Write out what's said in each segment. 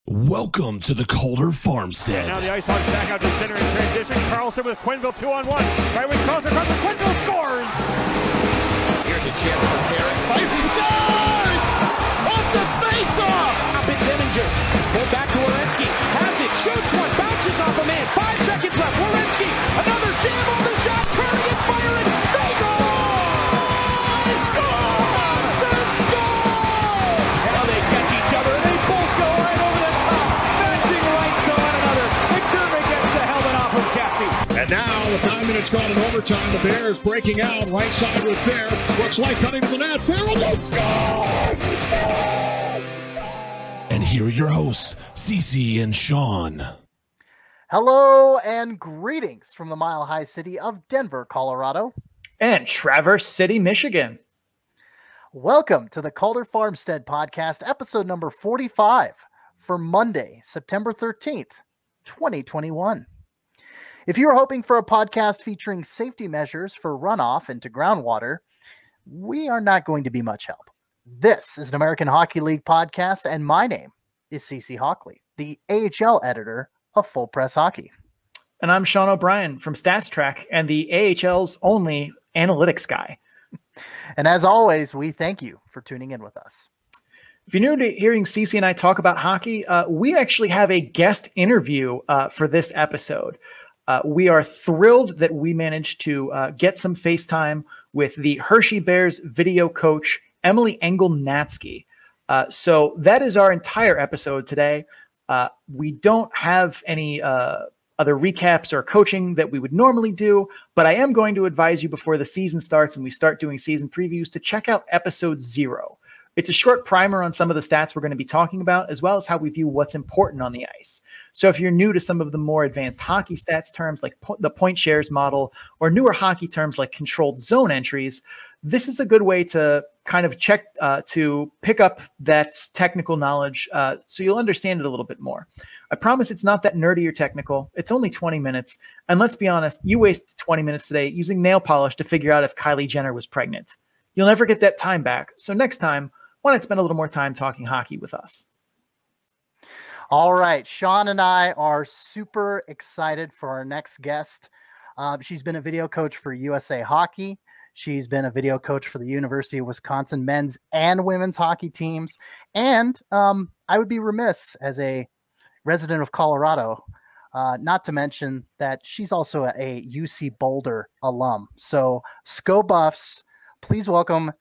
Welcome to the Calder Farmstead. Now the Ice Hawks back out to center in transition. Carlson with Quinville 2-on-1. Right wing crosser comes and Quinville scores! Here's a chance for Herrick. He scores! Off the face-off! Up it's Eminger. Pulled back to Werenski. Has it. Shoots one. Bounces off a man. 5 seconds left. Werenski. Another jam on the shot. Turning and firing. They go! They score! They score! Now they catch each other and they both go right over the top. Matching rights to one another. McDermott gets the helmet off of Cassie. And now, with 9 minutes gone in overtime, the Bears breaking out right side with Bear. Looks like cutting to the net. Bear will score! And here are your hosts, Cece and Sean. Hello and greetings from the Mile High city of Denver, Colorado. And Traverse City, Michigan. Welcome to the Calder Farmstead podcast, episode number 45 for Monday, September 13th, 2021. If you are hoping for a podcast featuring safety measures for runoff into groundwater, we are not going to be much help. This is an American Hockey League podcast, and my name is Cece Hockley, the AHL editor of Full Press Hockey. And I'm Sean O'Brien from Stats Track and the AHL's only analytics guy. And as always, we thank you for tuning in with us. If you're new to hearing Cece and I talk about hockey, we actually have a guest interview for this episode. We are thrilled that we managed to get some FaceTime with the Hershey Bears video coach, Emily Engel-Natzke. So that is our entire episode today. We don't have any other recaps or coaching that we would normally do, but I am going to advise you before the season starts and we start doing season previews to check out episode 0. It's a short primer on some of the stats we're going to be talking about, as well as how we view what's important on the ice. So if you're new to some of the more advanced hockey stats terms like the point shares model or newer hockey terms like controlled zone entries, this is a good way to kind of check to pick up that technical knowledge so you'll understand it a little bit more. I promise it's not that nerdy or technical. It's only 20 minutes. And let's be honest, you wasted 20 minutes today using nail polish to figure out if Kylie Jenner was pregnant. You'll never get that time back. So next time, why not spend a little more time talking hockey with us? All right. Sean and I are super excited for our next guest. She's been a video coach for USA Hockey. She's been a video coach for the University of Wisconsin men's and women's hockey teams. And I would be remiss as a resident of Colorado, not to mention that she's also a UC Boulder alum. So, Sco Buffs, please welcome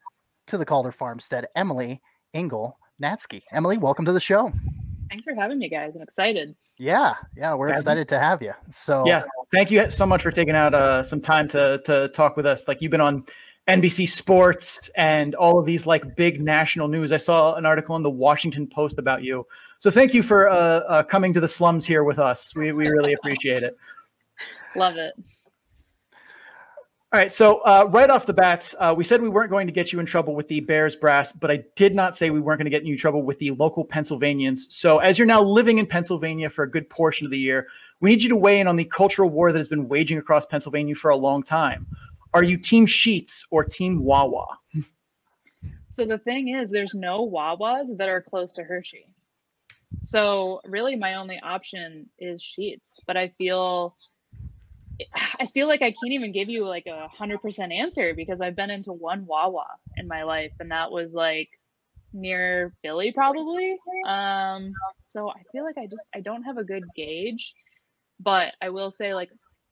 to the Calder Farmstead, Emily Engel-Natzke. Emily, welcome to the show. Thanks for having me, guys. I'm excited. Yeah, we're excited to have you. So yeah, thank you so much for taking out some time to talk with us. Like, you've been on NBC Sports and all of these like big national news. I saw an article in the Washington Post about you. So thank you for coming to the slums here with us. We really appreciate it. Love it. All right, so right off the bat, we said we weren't going to get you in trouble with the Bears brass, but I did not say we weren't going to get you in trouble with the local Pennsylvanians. So as you're now living in Pennsylvania for a good portion of the year, we need you to weigh in on the cultural war that has been waging across Pennsylvania for a long time. Are you Team Sheets or Team Wawa? So the thing is, there's no Wawas that are close to Hershey. So really my only option is Sheets, but I feel like I can't even give you like 100% answer because I've been into one Wawa in my life, and that was like near Philly probably. So I feel like I don't have a good gauge, but I will say, like,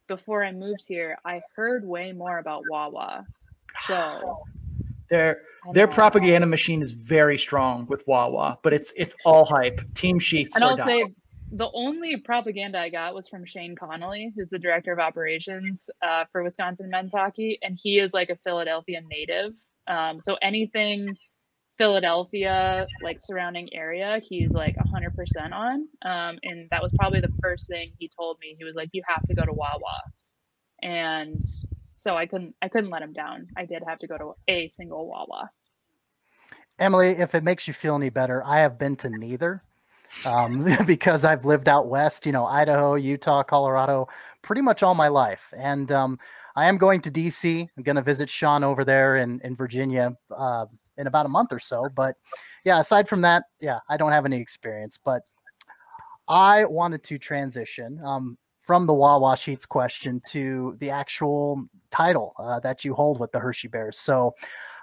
before I moved here, I heard way more about Wawa. So their propaganda machine is very strong with Wawa, but it's all hype. Team Sheets. And I'll say, the only propaganda I got was from Shane Connolly, who's the director of operations for Wisconsin men's hockey. And he is like a Philadelphia native. So anything Philadelphia, like surrounding area, he's like 100% on. And that was probably the first thing he told me. He was like, you have to go to Wawa. And so I couldn't let him down. I did have to go to a single Wawa. Emily, if it makes you feel any better, I have been to neither. Because I've lived out west, Idaho, Utah, Colorado, pretty much all my life. And I am going to DC. I'm going to visit Sean over there in Virginia in about a month or so. But yeah, aside from that, yeah, I don't have any experience. But I wanted to transition from the Wawa Sheets question to the actual title that you hold with the Hershey Bears. So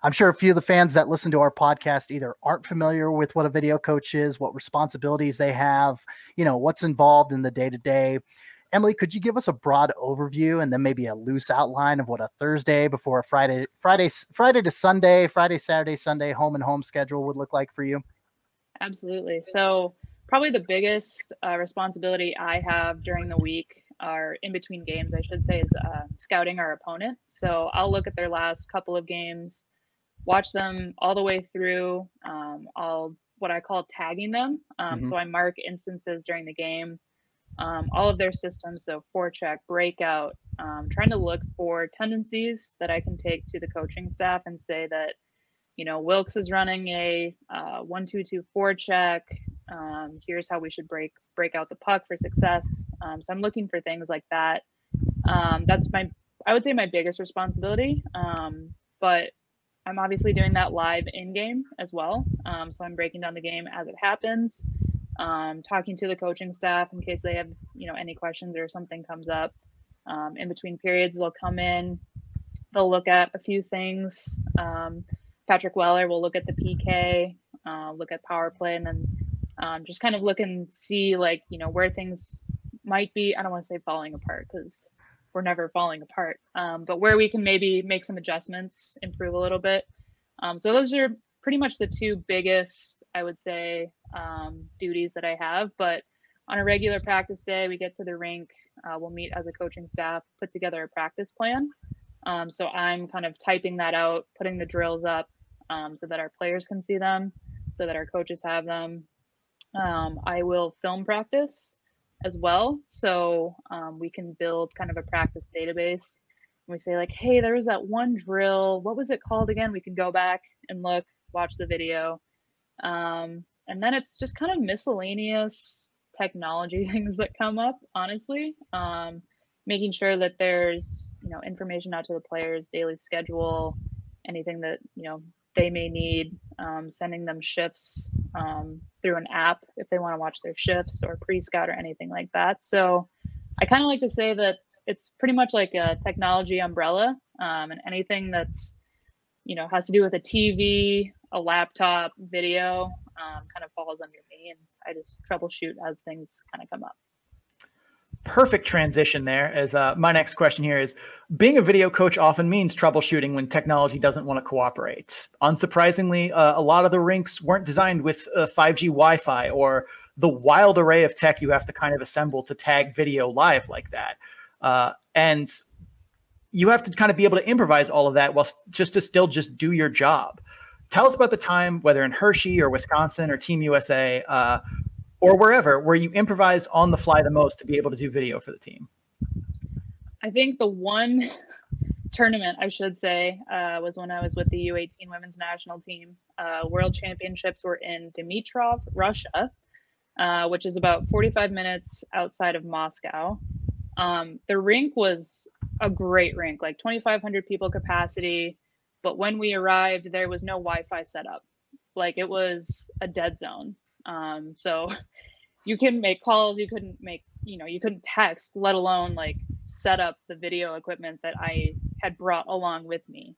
I'm sure a few of the fans that listen to our podcast either aren't familiar with what a video coach is, what responsibilities they have, what's involved in the day-to-day. Emily, could you give us a broad overview and then maybe a loose outline of what a Thursday before a Friday to Sunday, Friday, Saturday, Sunday, home and home schedule would look like for you? Absolutely. So probably the biggest responsibility I have during the week, or in between games, I should say, is scouting our opponent. So I'll look at their last couple of games, watch them all the way through. I'll what I call tagging them. So I mark instances during the game, all of their systems. So forecheck, breakout, trying to look for tendencies that I can take to the coaching staff and say that, Wilkes is running a 1-2-2 forecheck. Here's how we should break out the puck for success. So I'm looking for things like that. That's I would say my biggest responsibility. But I'm obviously doing that live in game as well. So I'm breaking down the game as it happens, talking to the coaching staff in case they have, any questions or something comes up. In between periods, they'll come in, they'll look at a few things. Patrick Weller will look at the PK, look at power play, and then just kind of look and see where things might be. I don't want to say falling apart because we're never falling apart, but where we can maybe make some adjustments, improve a little bit. So those are pretty much the two biggest, I would say, duties that I have. But on a regular practice day, we get to the rink, we'll meet as a coaching staff, put together a practice plan. So I'm kind of typing that out, putting the drills up so that our players can see them, so that our coaches have them. I will film practice as well. So we can build kind of a practice database. We say hey, there was that one drill. What was it called again? We can go back and look, watch the video. And then it's just kind of miscellaneous technology things that come up, honestly. Making sure that there's, information out to the players, daily schedule, anything that, they may need, sending them shifts through an app if they want to watch their shifts or pre-scout or anything like that. So I kind of like to say that it's pretty much like a technology umbrella, and anything that's, has to do with a TV, a laptop, video, kind of falls under me, and I just troubleshoot as things kind of come up. Perfect transition there, as my next question here is, being a video coach often means troubleshooting when technology doesn't want to cooperate. Unsurprisingly, a lot of the rinks weren't designed with 5G Wi-Fi or the wild array of tech you have to kind of assemble to tag video live like that. And you have to kind of be able to improvise all of that while just to still just do your job. Tell us about the time, whether in Hershey or Wisconsin or Team USA, or wherever, where you improvised on the fly the most to be able to do video for the team. I think the one tournament, I should say, was when I was with the U18 women's national team. World Championships were in Dimitrov, Russia, which is about 45 minutes outside of Moscow. The rink was a great rink, 2,500 people capacity. But when we arrived, there was no Wi-Fi set up. It was a dead zone. So you couldn't make calls, you couldn't make, you couldn't text, let alone set up the video equipment that I had brought along with me.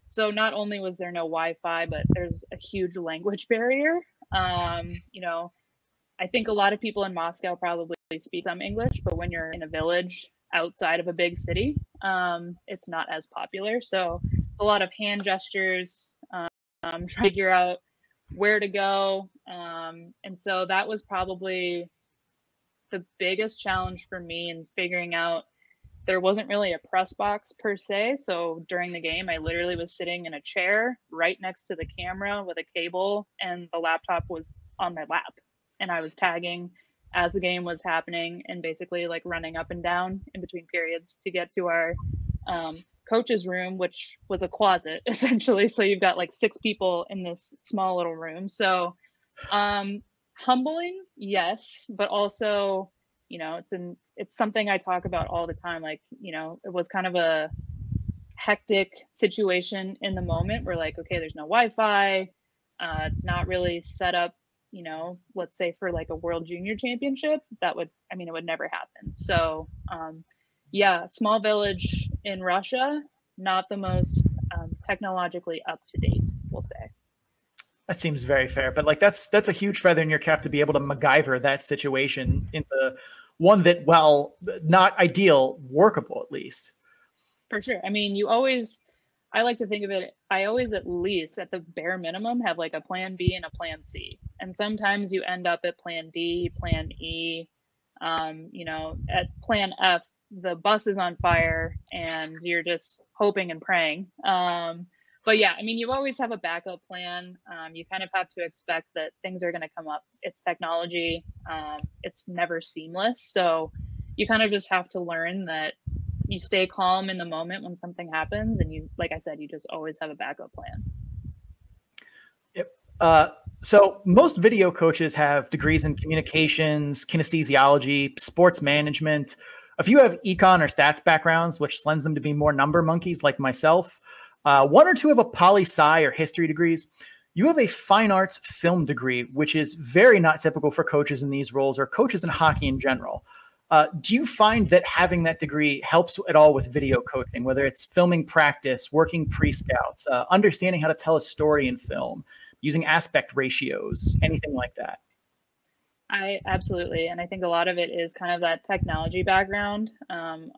So not only was there no Wi-Fi, but there's a huge language barrier. I think a lot of people in Moscow probably speak some English, but when you're in a village outside of a big city, it's not as popular. So it's a lot of hand gestures, trying to figure out where to go. And so that was probably the biggest challenge for me in figuring out there wasn't really a press box per se. So during the game, I literally was sitting in a chair right next to the camera with a cable, and the laptop was on my lap, and I was tagging as the game was happening and basically running up and down in between periods to get to our coach's room, which was a closet essentially. So you've got 6 people in this small little room. So humbling, yes, but also, it's something I talk about all the time. It was kind of a hectic situation in the moment where okay, there's no Wi-Fi. It's not really set up you know, let's say for like a world junior championship, that would, I mean, it would never happen. So yeah, small village in Russia, not the most technologically up to date, we'll say. That seems very fair, but like that's a huge feather in your cap to be able to MacGyver that situation into one that, well, not ideal, workable at least. For sure. I mean, you always, I like to think of it, I always at least at the bare minimum have like a plan B and a plan C. And sometimes you end up at plan D, plan E, you know, at plan F, the bus is on fire and you're just hoping and praying. But yeah, I mean, you always have a backup plan. You kind of have to expect that things are going to come up. It's technology. It's never seamless. So you kind of just have to learn that you stay calm in the moment when something happens. And you, like I said, you just always have a backup plan. Yep. So most video coaches have degrees in communications, kinesthesiology, sports management. A few have econ or stats backgrounds, which lends them to be more number monkeys like myself. One or two have a poli-sci or history degrees. You have a fine arts film degree, which is very not typical for coaches in these roles or coaches in hockey in general. Do you find that having that degree helps at all with video coaching, whether it's filming practice, working pre-scouts, understanding how to tell a story in film, using aspect ratios, anything like that? Absolutely. And I think a lot of it is kind of that technology background,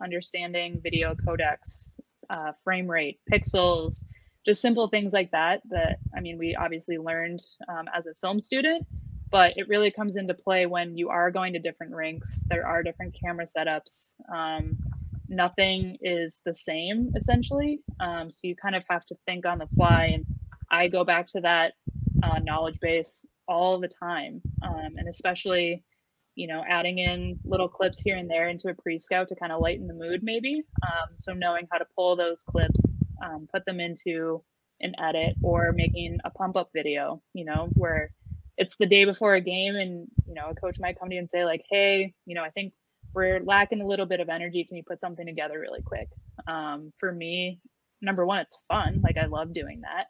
understanding video codecs, frame rate, pixels, just simple things like that, I mean, we obviously learned as a film student, but it really comes into play when you are going to different rinks. There are different camera setups. Nothing is the same essentially. So you kind of have to think on the fly. And I go back to that knowledge base all the time. And especially, you know, adding in little clips here and there into a pre-scout to kind of lighten the mood maybe. So knowing how to pull those clips, put them into an edit, or making a pump-up video, you know, where it's the day before a game and, you know, a coach might come to you and say like, hey, you know, I think we're lacking a little bit of energy. Can you put something together really quick? For me, number one, it's fun. Like I love doing that.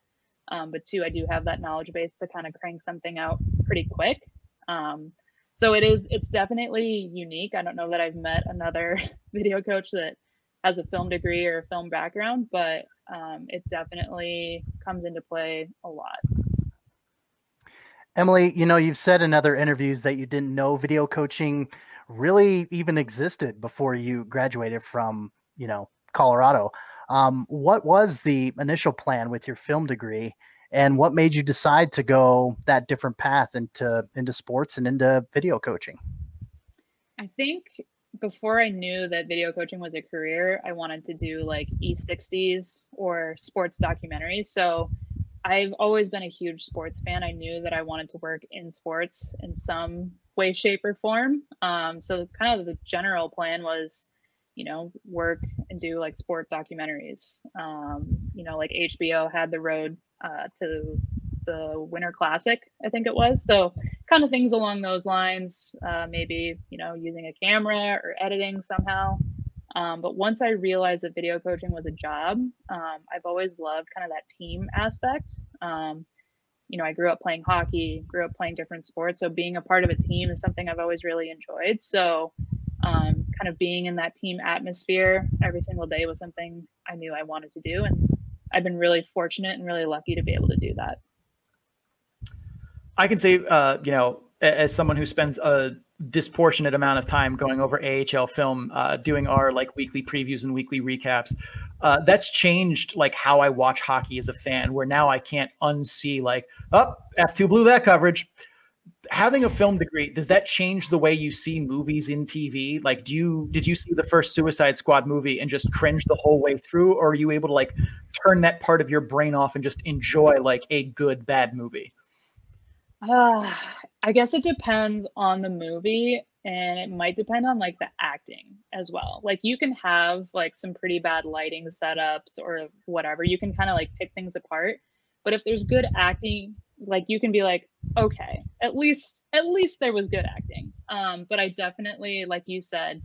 But two, I do have that knowledge base to kind of crank something out pretty quick. So it's definitely unique. I don't know that I've met another video coach that has a film degree or a film background, but it definitely comes into play a lot. Emily, you know, you've said in other interviews that you didn't know video coaching really even existed before you graduated from, you know, Colorado. What was the initial plan with your film degree, and what made you decide to go that different path into sports and into video coaching? I think before I knew that video coaching was a career, I wanted to do like E60s or sports documentaries. So I've always been a huge sports fan. I knew that I wanted to work in sports in some way, shape, or form. So kind of the general plan was, you know, work and do like sport documentaries. You know, like HBO had the road to the Winter Classic, I think it was. So kind of things along those lines, maybe, you know, using a camera or editing somehow. But once I realized that video coaching was a job, I've always loved kind of that team aspect. You know, I grew up playing hockey, grew up playing different sports. So being a part of a team is something I've always really enjoyed. So kind of being in that team atmosphere every single day was something I knew I wanted to do. And I've been really fortunate and really lucky to be able to do that. I can say, you know, as someone who spends a disproportionate amount of time going over AHL film, doing our like weekly previews and weekly recaps, that's changed like how I watch hockey as a fan, where now I can't unsee like, oh, F2 blew that coverage. Having a film degree, does that change the way you see movies in TV? Like, did you see the first Suicide Squad movie and just cringe the whole way through? Or are you able to like turn that part of your brain off and just enjoy like a good, bad movie? I guess it depends on the movie, and it might depend on like the acting as well. Like you can have like some pretty bad lighting setups or whatever. You can kind of like pick things apart. But if there's good acting, like you can be like, okay, at least there was good acting. But I definitely, like you said,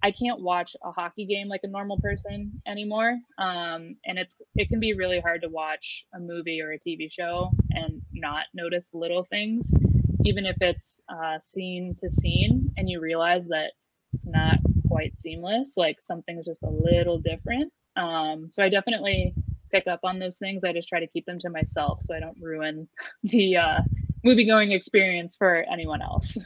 I can't watch a hockey game like a normal person anymore. And it can be really hard to watch a movie or a TV show and not notice little things. even if it's scene to scene and you realize that it's not quite seamless, like something's just a little different. So I definitely pick up on those things. I just try to keep them to myself so I don't ruin the movie going experience for anyone else.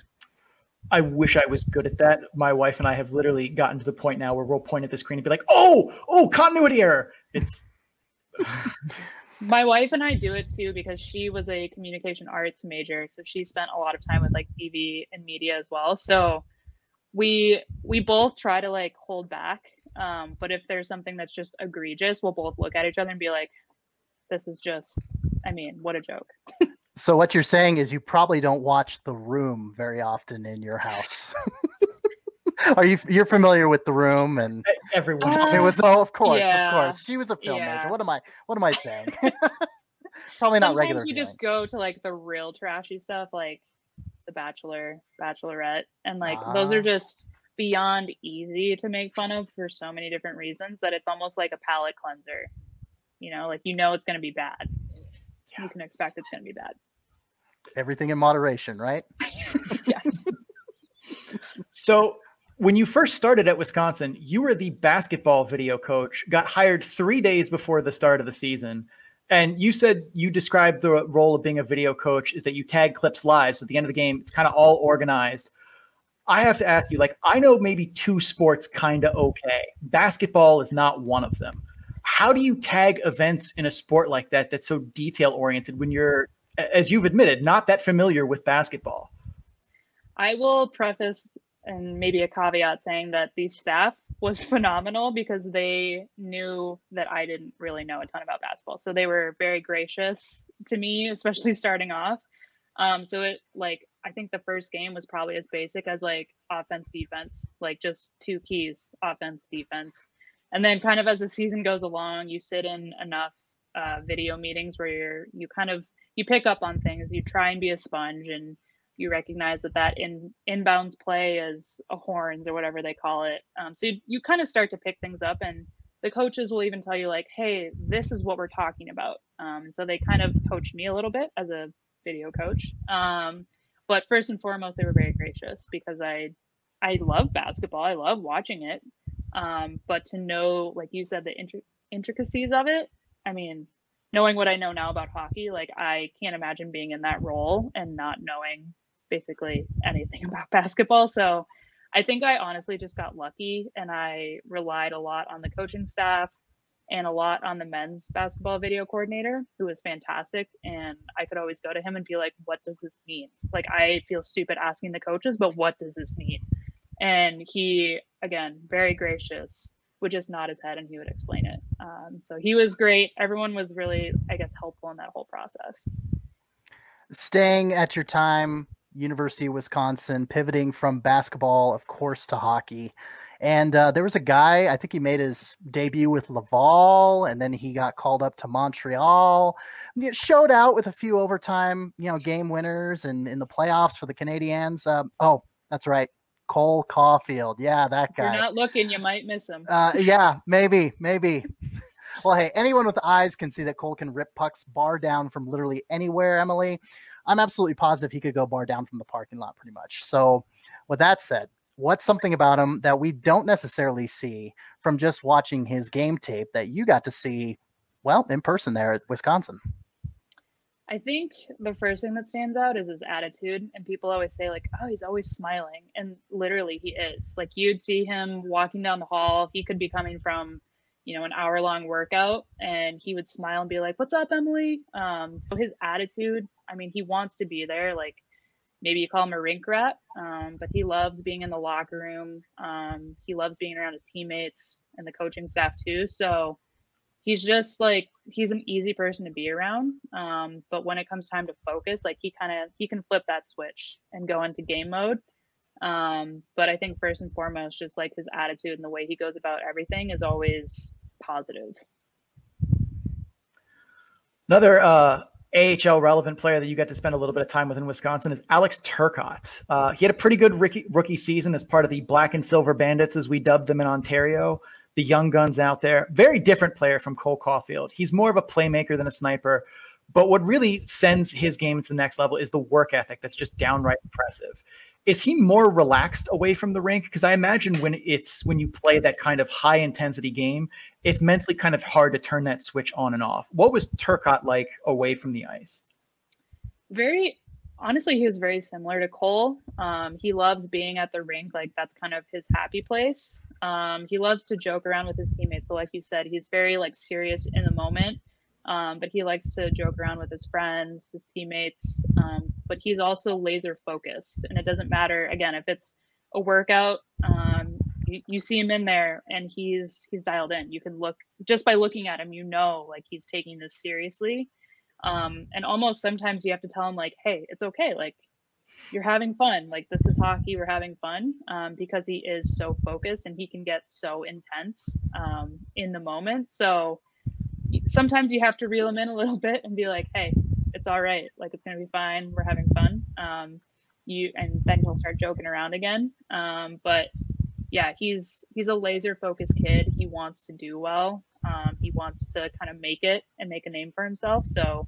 I wish I was good at that. My wife and I have literally gotten to the point now where we'll point at the screen and be like, oh, continuity error. It's my wife and I do it too, because she was a communication arts major. So she spent a lot of time with like TV and media as well. So we both try to like hold back. But if there's something that's just egregious, we'll both look at each other and be like, this is just, I mean, what a joke. So what you're saying is you probably don't watch The Room very often in your house. You're familiar with The Room? And everyone. It was, of course. She was a film Yeah. major. What am I saying? Probably not regular. Sometimes you just go to like the real trashy stuff, like The Bachelor, Bachelorette, and like those are just beyond easy to make fun of for so many different reasons that it's almost like a palate cleanser. You know, like it's going to be bad. Yeah. You can expect it's going to be bad. Everything in moderation, right? Yes. So when you first started at Wisconsin, you were the basketball video coach, got hired 3 days before the start of the season. And you said you described the role of being a video coach is that you tag clips live. So at the end of the game, it's kind of all organized. I have to ask you, like, I know maybe two sports kind of okay. Basketball is not one of them. How do you tag events in a sport like that that's so detail oriented when you're, as you've admitted, not that familiar with basketball? I will preface and maybe a caveat saying that the staff was phenomenal because they knew that I didn't really know a ton about basketball. So they were very gracious to me, especially starting off. So it like, I think the first game was probably as basic as like offense, defense, like just two keys, offense, defense. And then kind of as the season goes along, you sit in enough video meetings where you pick up on things, you try and be a sponge, and you recognize that inbounds play is a horns or whatever they call it. So you kind of start to pick things up, and the coaches will even tell you like, hey, this is what we're talking about. So they kind of coached me a little bit as a video coach. But first and foremost, they were very gracious because I love basketball. I love watching it. But to know, like you said, the intricacies of it, I mean, knowing what I know now about hockey, like I can't imagine being in that role and not knowing basically anything about basketball. So I think I honestly just got lucky, and I relied a lot on the coaching staff and a lot on the men's basketball video coordinator, who was fantastic. And I could always go to him and be like, what does this mean? Like, I feel stupid asking the coaches, but what does this mean? And he, again, very gracious, would just nod his head and he would explain it. So he was great. Everyone was really, I guess, helpful in that whole process. Staying at your time, University of Wisconsin, pivoting from basketball, of course, to hockey. And there was a guy, I think he made his debut with Laval, and then he got called up to Montreal. It showed out with a few overtime, game winners and in the playoffs for the Canadiens. Oh, that's right. Cole Caulfield. Yeah, that guy. If you're not looking, you might miss him. Yeah, maybe. Well, hey, anyone with eyes can see that Cole can rip pucks bar down from literally anywhere, Emily. I'm absolutely positive he could go bar down from the parking lot pretty much. So with that said, what's something about him that we don't necessarily see from just watching his game tape that you got to see, well, in person there at Wisconsin? I think the first thing that stands out is his attitude. And people always say like, oh, he's always smiling. And literally he is. Like, you'd see him walking down the hall. He could be coming from, an hour-long workout, and he would smile and be like, what's up, Emily? So his attitude, I mean, he wants to be there. Like, maybe you call him a rink rat, but he loves being in the locker room. He loves being around his teammates and the coaching staff too. So he's just like, he's an easy person to be around. But when it comes time to focus, like he can flip that switch and go into game mode. But I think first and foremost, just like his attitude and the way he goes about everything is always positive. Another AHL relevant player that you got to spend a little bit of time with in Wisconsin is Alex Turcotte. He had a pretty good rookie season as part of the Black and Silver Bandits, as we dubbed them in Ontario, the young guns out there. Very different player from Cole Caulfield. He's more of a playmaker than a sniper, But what really sends his game to the next level is the work ethic that's just downright impressive. Is he more relaxed away from the rink? Because I imagine when you play that kind of high intensity game, it's mentally kind of hard to turn that switch on and off. What was Turcotte like away from the ice? Honestly, he was very similar to Cole. He loves being at the rink. Like, that's kind of his happy place. He loves to joke around with his teammates. So like you said, he's very like serious in the moment. But he likes to joke around with his friends, his teammates. But he's also laser focused, and it doesn't matter, again, if it's a workout, you see him in there and he's dialed in. You can look just by looking at him, like he's taking this seriously. And almost sometimes you have to tell him like, hey, it's okay. Like, you're having fun. Like, this is hockey. We're having fun, because he is so focused and he can get so intense in the moment. So sometimes you have to reel him in a little bit and be like, hey, it's all right. Like, it's going to be fine. We're having fun. And then he'll start joking around again. But yeah, he's a laser focused kid. He wants to do well. He wants to kind of make it and make a name for himself. So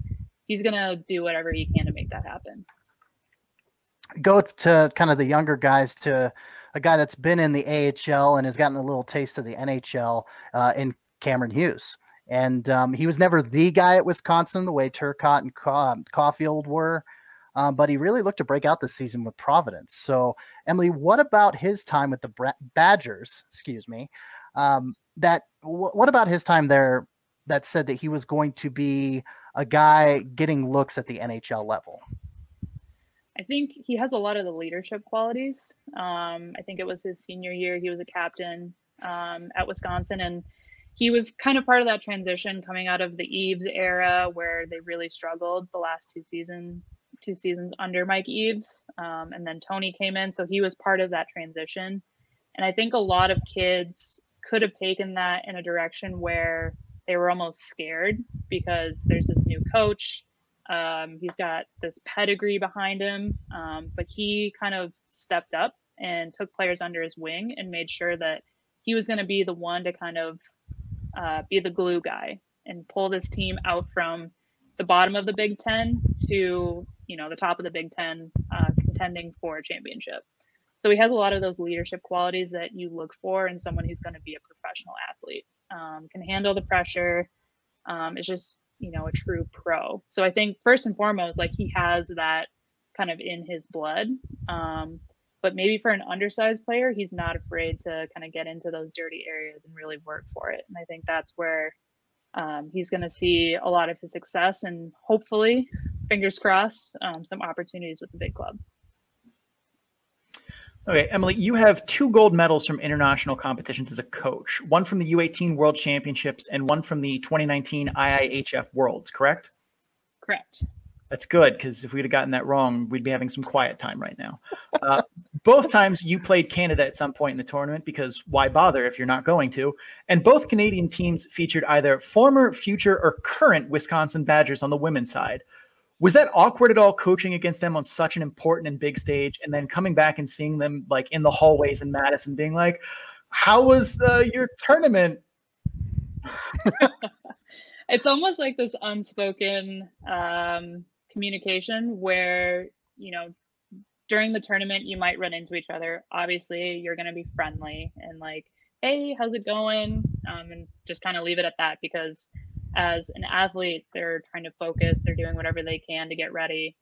he's going to do whatever he can to make that happen. Go to kind of the younger guys, to a guy that's been in the AHL and has gotten a little taste of the NHL in Cameron Hughes. And he was never the guy at Wisconsin the way Turcotte and Caulfield were, but he really looked to break out this season with Providence. So, Emily, what about his time with the Badgers? Excuse me. What about his time there that said that he was going to be a guy getting looks at the NHL level? I think he has a lot of the leadership qualities. I think it was his senior year. He was a captain at Wisconsin, and he was kind of part of that transition coming out of the Eaves era where they really struggled the last two seasons under Mike Eaves. And then Tony came in. So he was part of that transition. And I think a lot of kids could have taken that in a direction where they were almost scared because there's this new coach. He's got this pedigree behind him. But he kind of stepped up and took players under his wing and made sure that he was going to be the one to kind of be the glue guy and pull this team out from the bottom of the Big Ten to, the top of the Big Ten, contending for a championship. So he has a lot of those leadership qualities that you look for in someone who's going to be a professional athlete, can handle the pressure. Is just, a true pro. So I think first and foremost, like, he has that kind of in his blood. But maybe for an undersized player, he's not afraid to kind of get into those dirty areas and really work for it. And I think that's where he's going to see a lot of his success and hopefully, fingers crossed, some opportunities with the big club. Okay, Emily, you have 2 gold medals from international competitions as a coach, one from the U18 World Championships and one from the 2019 IIHF Worlds, correct? Correct. That's good, because if we'd have gotten that wrong, we'd be having some quiet time right now. Both times you played Canada at some point in the tournament, because why bother if you're not going to? And both Canadian teams featured either former, future, or current Wisconsin Badgers on the women's side. Was that awkward at all, coaching against them on such an important and big stage, and then coming back and seeing them like in the hallways in Madison being like, how was your tournament? It's almost like this unspoken communication where, during the tournament, you might run into each other. Obviously, you're going to be friendly and like, hey, how's it going? And just kind of leave it at that, because as an athlete, they're trying to focus. They're doing whatever they can to get ready.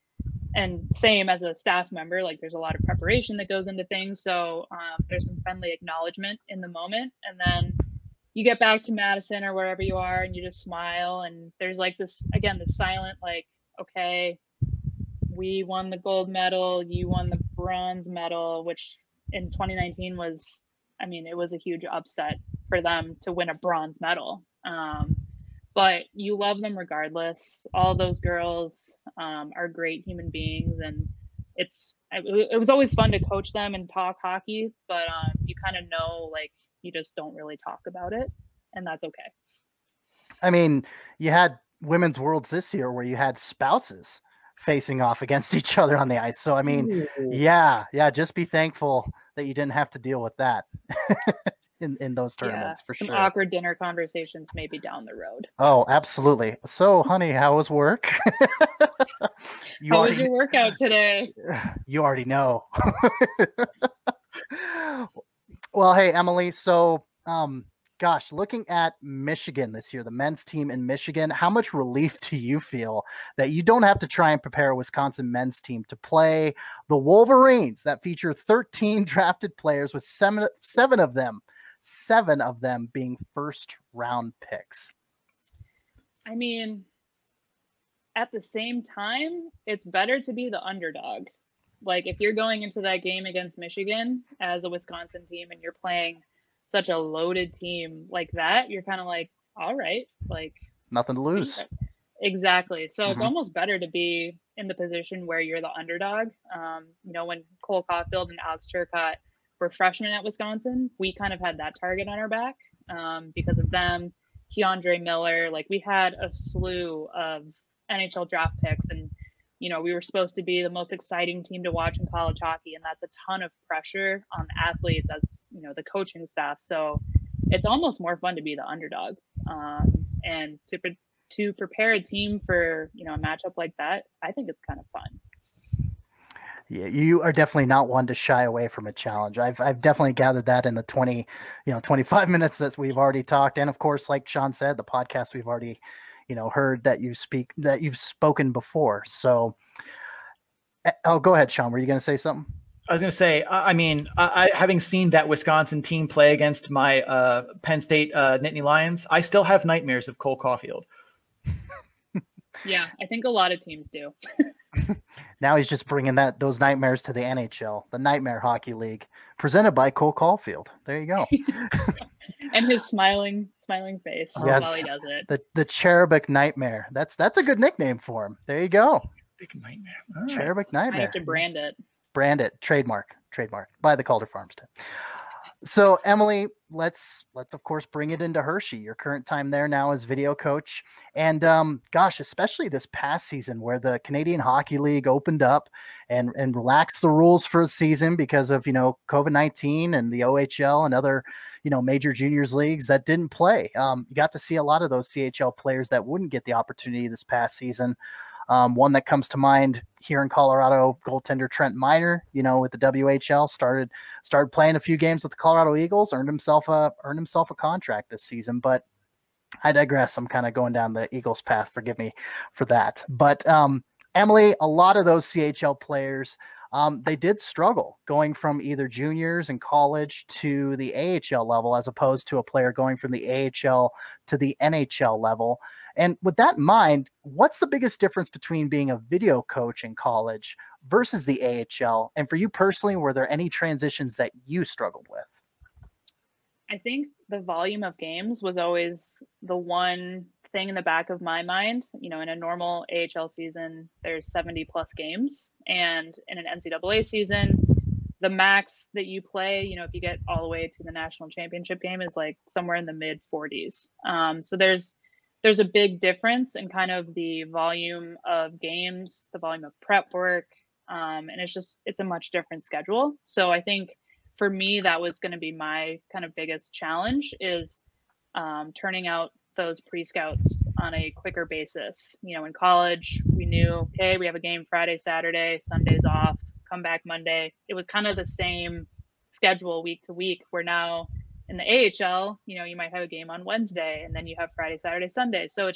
And same as a staff member, like, there's a lot of preparation that goes into things. So there's some friendly acknowledgement in the moment. And then you get back to Madison or wherever you are and you just smile. And there's like this, again, this silent, like, okay, we won the gold medal, you won the bronze medal, which in 2019 was, it was a huge upset for them to win a bronze medal. But you love them regardless. All those girls are great human beings, and it was always fun to coach them and talk hockey, but you kind of know, like, you just don't really talk about it, and that's okay. You had Women's Worlds this year where you had spouses facing off against each other on the ice. So, yeah, just be thankful that you didn't have to deal with that. in those tournaments for some sure. awkward dinner conversations maybe down the road. Oh, absolutely. So, honey, how was work? How was your workout today? You already know. Well, hey, Emily. So, gosh, looking at Michigan this year, the men's team in Michigan, how much relief do you feel that you don't have to try and prepare a Wisconsin men's team to play the Wolverines that feature 13 drafted players with seven of them being first round picks? I mean, at the same time, it's better to be the underdog. Like, if you're going into that game against Michigan as a Wisconsin team and you're playing such a loaded team like that, you're kind of like, all right, like, nothing to lose. Exactly. So it's almost better to be in the position where you're the underdog. When Cole Caulfield and Alex Turcotte were freshmen at Wisconsin, we kind of had that target on our back because of them. Keandre Miller, like, we had a slew of NHL draft picks, and we were supposed to be the most exciting team to watch in college hockey, and that's a ton of pressure on the athletes as the coaching staff. So it's almost more fun to be the underdog, and to prepare a team for a matchup like that. I think it's kind of fun. Yeah, you are definitely not one to shy away from a challenge. I've definitely gathered that in the 25 minutes that we've already talked, and of course, like Sean said, the podcast we've already heard that you've spoken before. So I'll go ahead, Sean. Were you going to say something? I was going to say, I mean, I having seen that Wisconsin team play against my Penn State Nittany Lions, I still have nightmares of Cole Caulfield. Yeah, I think a lot of teams do. Now he's just bringing those nightmares to the NHL, the Nightmare Hockey League, presented by Cole Caulfield. There you go. And his smiling face while he does it. The Cherubic Nightmare. That's a good nickname for him. There you go. Big Nightmare. All right. Cherubic Nightmare. I have to brand it. Brand it. Trademark by the Calder Farmstead. So, Emily, let's of course bring it into Hershey, your current time there now as video coach. And gosh, especially this past season where the Canadian Hockey League opened up and relaxed the rules for the season because of, COVID-19 and the OHL and other, major juniors leagues that didn't play. You got to see a lot of those CHL players that wouldn't get the opportunity this past season. One that comes to mind here in Colorado, goaltender Trent Miner, with the WHL, started playing a few games with the Colorado Eagles, earned himself a contract this season. But I digress. I'm kind of going down the Eagles path. Forgive me for that. But Emily, a lot of those CHL players, they did struggle going from either juniors in college to the AHL level, as opposed to a player going from the AHL to the NHL level. And with that in mind, what's the biggest difference between being a video coach in college versus the AHL? And for you personally, were there any transitions that you struggled with? I think the volume of games was always the one thing in the back of my mind. In a normal AHL season, there's 70 plus games. And in an NCAA season, the max that you play, if you get all the way to the national championship game, is like somewhere in the mid 40s. So there's a big difference in kind of the volume of games, the volume of prep work. And it's a much different schedule. So I think for me, that was going to be my kind of biggest challenge, is turning out those pre-scouts on a quicker basis. In college, we knew, okay, we have a game Friday, Saturday, Sunday's off, come back Monday. It was kind of the same schedule week to week, where now in the AHL, you might have a game on Wednesday and then you have Friday, Saturday, Sunday. So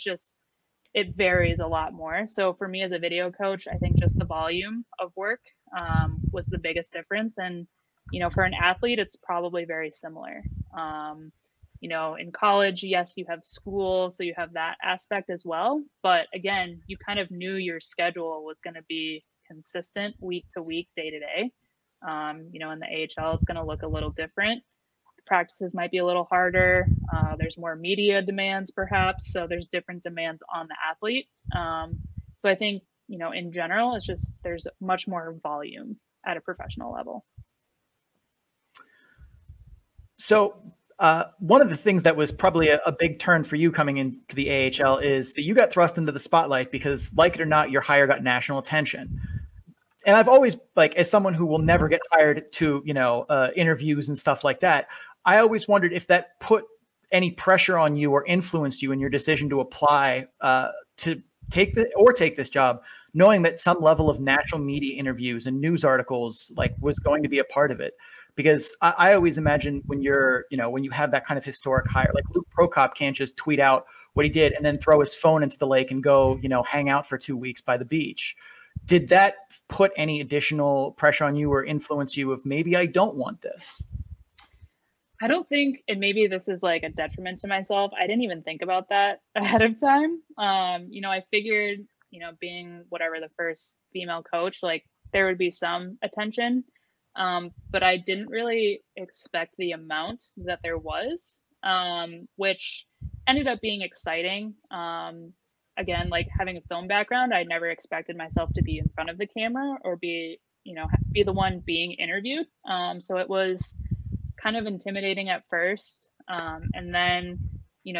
it varies a lot more. So for me as a video coach, I think just the volume of work was the biggest difference. And, for an athlete, it's probably very similar. In college, yes, you have school, so you have that aspect as well. But again, you kind of knew your schedule was going to be consistent week to week, day to day. In the AHL, it's going to look a little different. The practices might be a little harder. There's more media demands, perhaps. So there's different demands on the athlete. So I think, in general, it's just there's much more volume at a professional level. So one of the things that was probably a big turn for you coming into the AHL is that you got thrust into the spotlight because, like it or not, your hire got national attention. And I've always, as someone who will never get hired to, interviews and stuff like that, I always wondered if that put any pressure on you or influenced you in your decision to apply to take this job, knowing that some level of national media interviews and news articles like was going to be a part of it. Because I always imagine when you're, when you have that kind of historic hire, like Luke Prokop can't just tweet out what he did and then throw his phone into the lake and go, hang out for 2 weeks by the beach. Did that put any additional pressure on you or influence you of maybe I don't want this? I don't think, and maybe this is like a detriment to myself, I didn't even think about that ahead of time. I figured, being whatever the first female coach, like there would be some attention, but I didn't really expect the amount that there was, which ended up being exciting. Again, like having a film background, I never expected myself to be in front of the camera or be the one being interviewed. So it was kind of intimidating at first. And then,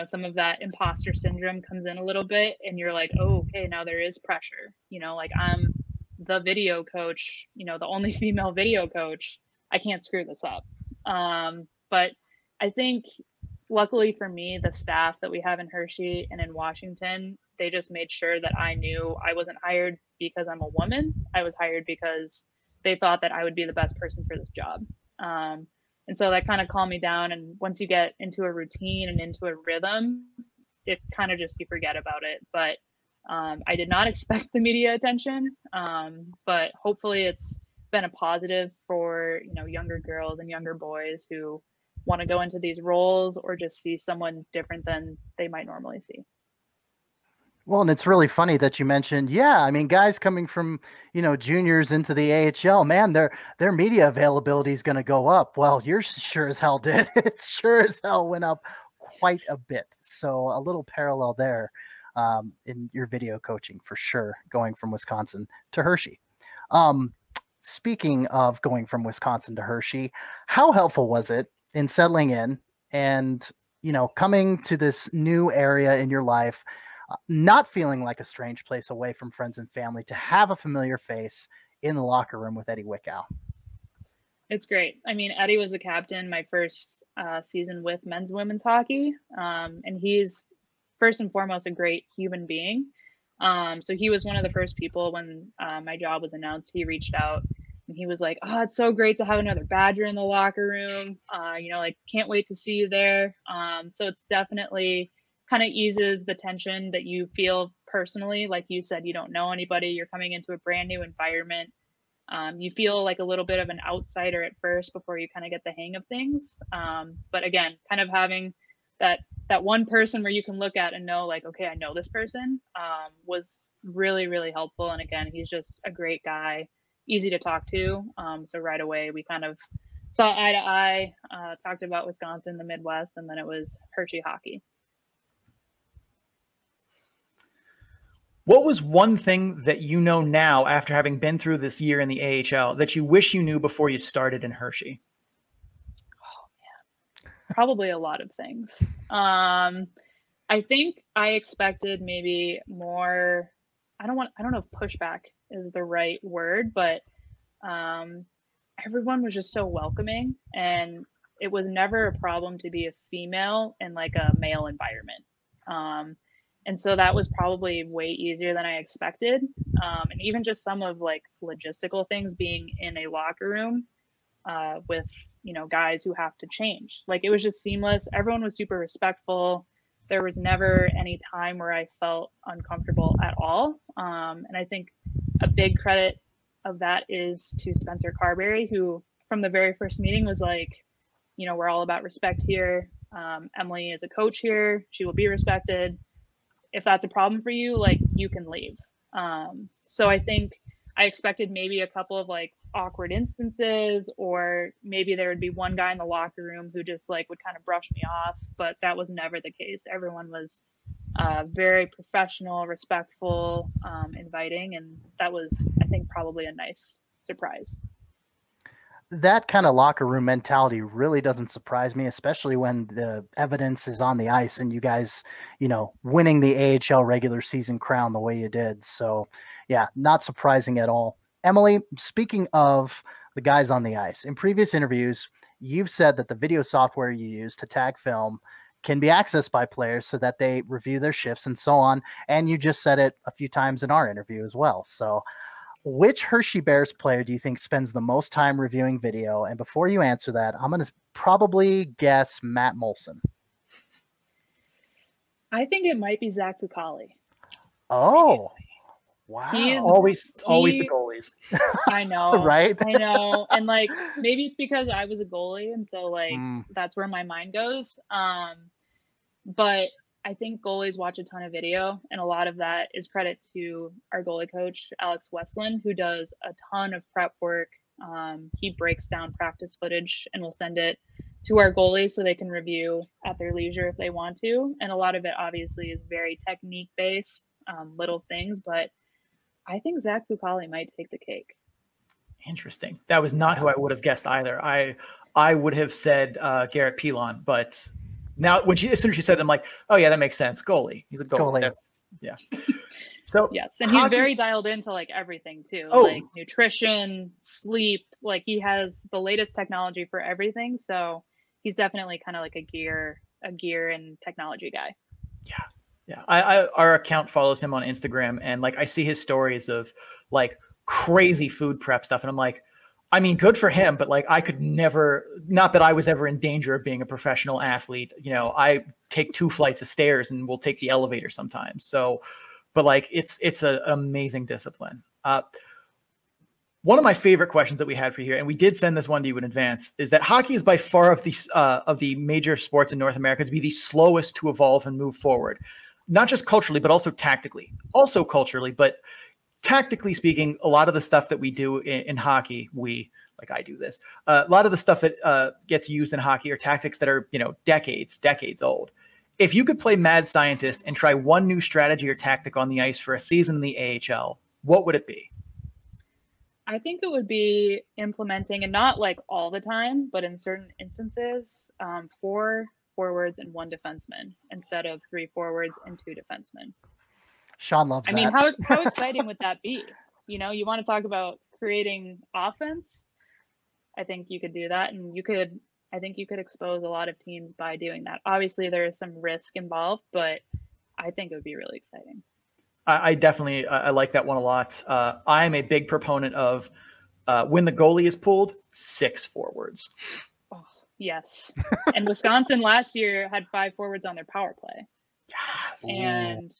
some of that imposter syndrome comes in a little bit and you're like, oh, okay, now there is pressure, like I'm the video coach, the only female video coach. I can't screw this up. But I think luckily for me, the staff that we have in Hershey and in Washington, they just made sure that I knew I wasn't hired because I'm a woman. I was hired because they thought that I would be the best person for this job. And so that kind of calmed me down. And once you get into a routine and into a rhythm, it kind of just, you forget about it. But I did not expect the media attention, but hopefully it's been a positive for, younger girls and younger boys who want to go into these roles or just see someone different than they might normally see. Well, and it's really funny that you mentioned, guys coming from, juniors into the AHL, man, their media availability is going to go up. Well, yours sure as hell did. It sure as hell went up quite a bit. So a little parallel there in your video coaching for sure, going from Wisconsin to Hershey. Speaking of going from Wisconsin to Hershey, how helpful was it in settling in and, coming to this new area in your life, not feeling like a strange place away from friends and family, to have a familiar face in the locker room with Eddie Wickow? It's great. I mean, Eddie was the captain my first season with men's and women's hockey. And he's first and foremost a great human being. So he was one of the first people when my job was announced. He reached out and he was like, oh, it's so great to have another Badger in the locker room. Can't wait to see you there. So it's definitely kind of eases the tension that you feel personally. Like you said, you don't know anybody, you're coming into a brand new environment. You feel like a little bit of an outsider at first before you kind of get the hang of things. But again, kind of having that one person where you can look at and know like, okay, I know this person, was really, really helpful. And again, he's just a great guy, easy to talk to. So right away we kind of saw eye to eye, talked about Wisconsin, the Midwest, and then it was Hershey hockey. What was one thing that you know now after having been through this year in the AHL that you wish you knew before you started in Hershey? Oh man, probably a lot of things. I think I expected maybe more, I don't know if pushback is the right word, but everyone was just so welcoming, and it was never a problem to be a female in like a male environment. And so that was probably way easier than I expected. And even just some of like logistical things, being in a locker room with, guys who have to change. Like it was just seamless. Everyone was super respectful. There was never any time where I felt uncomfortable at all. And I think a big credit of that is to Spencer Carberry, who from the very first meeting was like, we're all about respect here. Emily is a coach here. She will be respected. If that's a problem for you, like you can leave. So I think I expected maybe a couple of like awkward instances, or maybe there would be one guy in the locker room who just like would kind of brush me off, but that was never the case. Everyone was very professional, respectful, inviting. And that was, I think, probably a nice surprise. That kind of locker room mentality really doesn't surprise me, especially when the evidence is on the ice and you guys, winning the AHL regular season crown the way you did. So yeah, not surprising at all. Emily, speaking of the guys on the ice. In previous interviews, you've said that the video software you use to tag film can be accessed by players so that they review their shifts and so on. And you just said it a few times in our interview as well. So which Hershey Bears player do you think spends the most time reviewing video? And before you answer that, I'm going to probably guess Matt Molson. I think it might be Zach Fucale. Oh, wow. Always the goalies. I know. Right? I know. And like, maybe it's because I was a goalie. And so like, that's where my mind goes. But I think goalies watch a ton of video. And a lot of that is credit to our goalie coach, Alex Westland, who does a ton of prep work. He breaks down practice footage and will send it to our goalies so they can review at their leisure if they want to. And a lot of it obviously is very technique based, little things, but I think Zach Fucale might take the cake. Interesting. That was not who I would have guessed either. I would have said Garrett Pilon, but now as soon as she said it, I'm like, oh yeah, that makes sense. Goalie. He's a goalie. Yeah. So yes, and he's very dialed into like everything too, like nutrition, sleep. Like he has the latest technology for everything. So he's definitely kind of like a gear and technology guy. Yeah. Our account follows him on Instagram, and like I see his stories of like crazy food prep stuff, and I'm like, I mean, good for him, but like I could never, not that I was ever in danger of being a professional athlete. You know, I take 2 flights of stairs and will take the elevator sometimes. So, but like it's an amazing discipline. One of my favorite questions that we had for you here, and we did send this one to you in advance, is that hockey is by far of the major sports in North America to be the slowest to evolve and move forward, not just culturally, but also tactically. Also culturally, but tactically speaking, a lot of the stuff that we do in hockey, I do this, a lot of the stuff that gets used in hockey are tactics that are, decades old. If you could play mad scientist and try one new strategy or tactic on the ice for a season in the AHL, what would it be? I think it would be implementing, and not like all the time, but in certain instances, 4 forwards and 1 defenseman instead of 3 forwards and 2 defensemen. Sean loves that. I mean, how exciting would that be? You want to talk about creating offense? I think you could do that, and I think you could expose a lot of teams by doing that. Obviously, there is some risk involved, but I think it would be really exciting. I definitely I like that one a lot. I am a big proponent of when the goalie is pulled, 6 forwards. Oh, yes. And Wisconsin last year had 5 forwards on their power play. Yes. And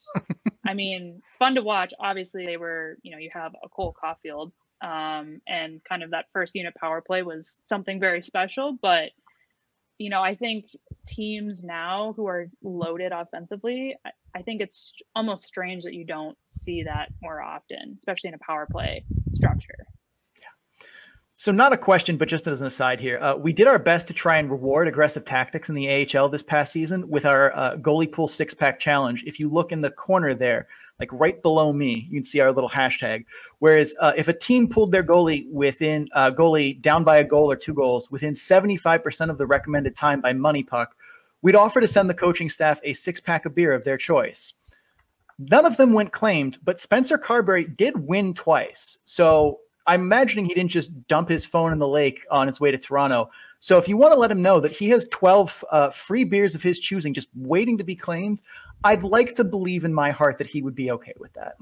I mean, fun to watch. Obviously, they were, you have a Cole Caulfield, and kind of that first unit power play was something very special. But, I think teams now who are loaded offensively, I think it's almost strange that you don't see that more often, especially in a power play structure. Yeah. So not a question, but just as an aside here, we did our best to try and reward aggressive tactics in the AHL this past season with our goalie pull 6-pack challenge. If you look in the corner there, like right below me, you can see our little hashtag. Whereas if a team pulled their goalie within goalie down by a goal or 2 goals within 75% of the recommended time by Money Puck, we'd offer to send the coaching staff a 6-pack of beer of their choice. None of them went claimed, but Spencer Carberry did win twice. So I'm imagining he didn't just dump his phone in the lake on his way to Toronto. So if you want to let him know that he has 12 free beers of his choosing just waiting to be claimed, I'd like to believe in my heart that he would be okay with that.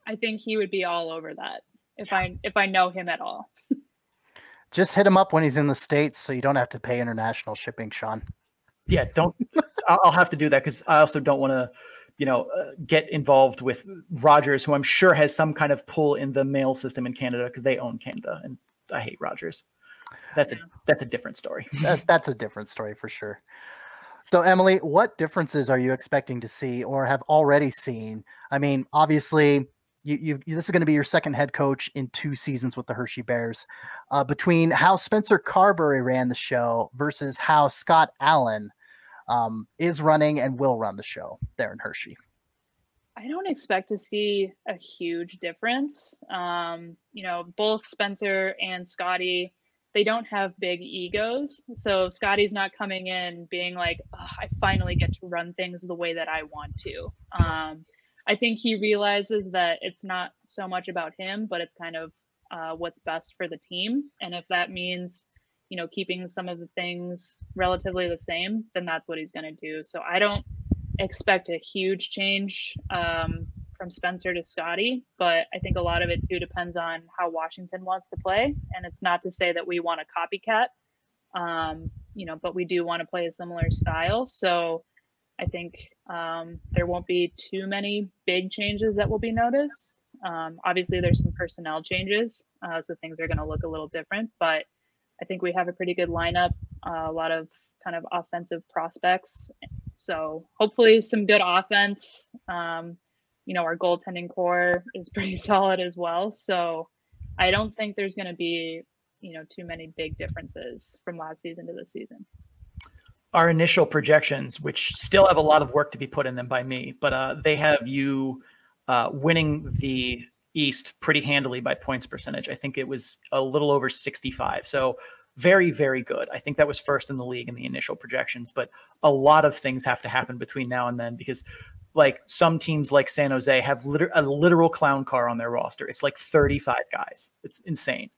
I think he would be all over that if I know him at all. Just hit him up when he's in the States so you don't have to pay international shipping, Sean. Yeah, I'll have to do that because I also don't want to, get involved with Rogers, who I'm sure has some kind of pull in the mail system in Canada because they own Canada, and I hate Rogers. That's a different story. That's a different story for sure. So Emily, what differences are you expecting to see or have already seen? I mean, obviously, this is going to be your second head coach in 2 seasons with the Hershey Bears. Between how Spencer Carberry ran the show versus how Scott Allen is running and will run the show there in Hershey. I don't expect to see a huge difference. Both Spencer and Scotty, they don't have big egos. So Scotty's not coming in being like, oh, I finally get to run things the way that I want to. I think he realizes that it's not so much about him, but it's kind of what's best for the team. And if that means, keeping some of the things relatively the same, then that's what he's going to do. So I don't expect a huge change from Spencer to Scotty, but I think a lot of it too depends on how Washington wants to play. And it's not to say that we want a copycat, but we do want to play a similar style. So I think there won't be too many big changes that will be noticed. Obviously, there's some personnel changes, so things are going to look a little different. But I think we have a pretty good lineup, a lot of kind of offensive prospects. So hopefully some good offense. Our goaltending core is pretty solid as well. So I don't think there's going to be, too many big differences from last season to this season. Our initial projections, which still have a lot of work to be put in them by me, but they have you winning the East pretty handily by points percentage. I think it was a little over 65. So very, very good. I think that was first in the league in the initial projections, but a lot of things have to happen between now and then because like some teams like San Jose have a literal clown car on their roster. It's like 35 guys. It's insane.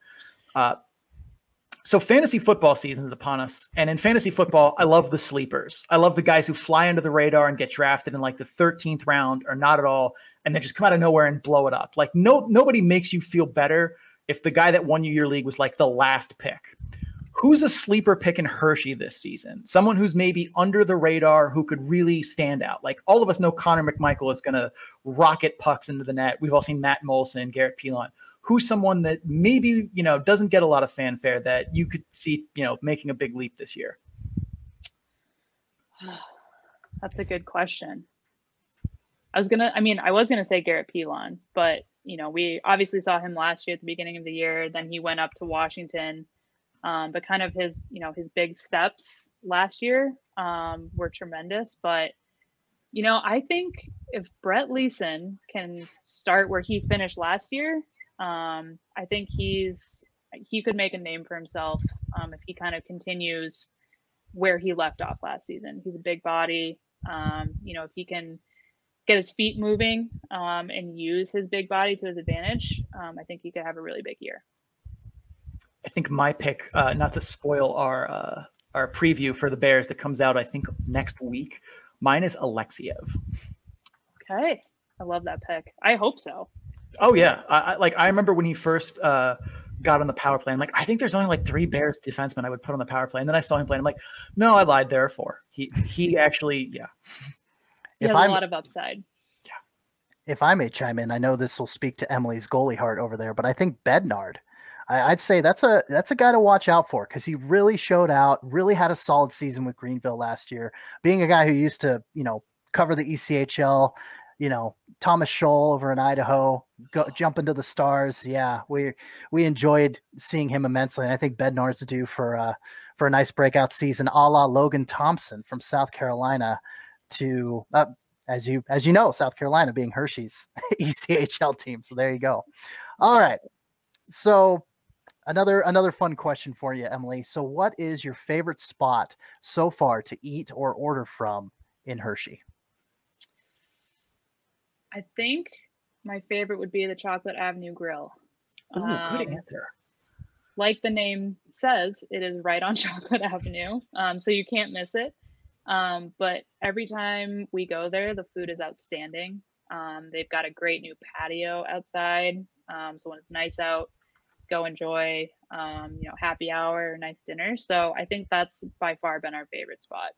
So fantasy football season is upon us. And in fantasy football, I love the sleepers. I love the guys who fly under the radar and get drafted in like the 13th round or not at all, and then just come out of nowhere and blow it up. Like nobody makes you feel better if the guy that won you your league was like the last pick. Who's a sleeper pick in Hershey this season? Someone who's maybe under the radar who could really stand out. Like all of us know Connor McMichael is going to rocket pucks into the net. We've all seen Matt Molson and Garrett Pilon. Who's someone that maybe, doesn't get a lot of fanfare that you could see, making a big leap this year? That's a good question. I was going to say Garrett Pilon, but, we obviously saw him last year at the beginning of the year. Then he went up to Washington. But kind of his big steps last year were tremendous. But, I think if Brett Leeson can start where he finished last year, I think he could make a name for himself if he kind of continues where he left off last season. He's a big body. If he can get his feet moving and use his big body to his advantage, I think he could have a really big year. I think my pick, not to spoil our preview for the Bears that comes out, I think next week, mine is Alexiev. Okay. I love that pick. I hope so. Oh yeah. I remember when he first got on the power play. I'm like, I think there's only like 3 Bears defensemen I would put on the power play. And then I saw him play. And I'm like, no, I lied. There are 4. He actually, yeah. He has a lot of upside. Yeah. If I may chime in, I know this will speak to Emily's goalie heart over there, but I think Bednard, I'd say that's a guy to watch out for because he really showed out, really had a solid season with Greenville last year. Being a guy who used to, cover the ECHL, Thomas Scholl over in Idaho, jump into the Stars. Yeah, we enjoyed seeing him immensely. And I think Bednard's due for a nice breakout season, a la Logan Thompson from South Carolina. To as you know, South Carolina being Hershey's ECHL team. So there you go. All right. So another fun question for you, Emily. So what is your favorite spot so far to eat or order from in Hershey? I think my favorite would be the Chocolate Avenue Grill. Ooh, good answer. Like the name says, it is right on Chocolate Avenue, so you can't miss it. But every time we go there, the food is outstanding. They've got a great new patio outside, so when it's nice out, go enjoy, happy hour, nice dinner. So I think that's by far been our favorite spot.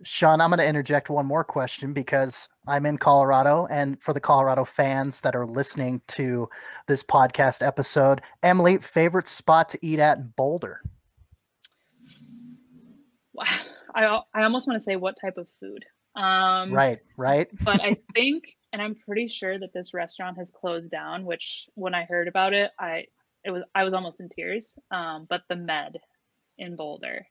Sean, I'm going to interject one more question because I'm in Colorado, and for the Colorado fans that are listening to this podcast episode, Emily, favorite spot to eat at in Boulder? Wow. I almost want to say what type of food. Right. But I think, and I'm pretty sure that this restaurant has closed down, which when I heard about it, I was almost in tears. But the Med in Boulder.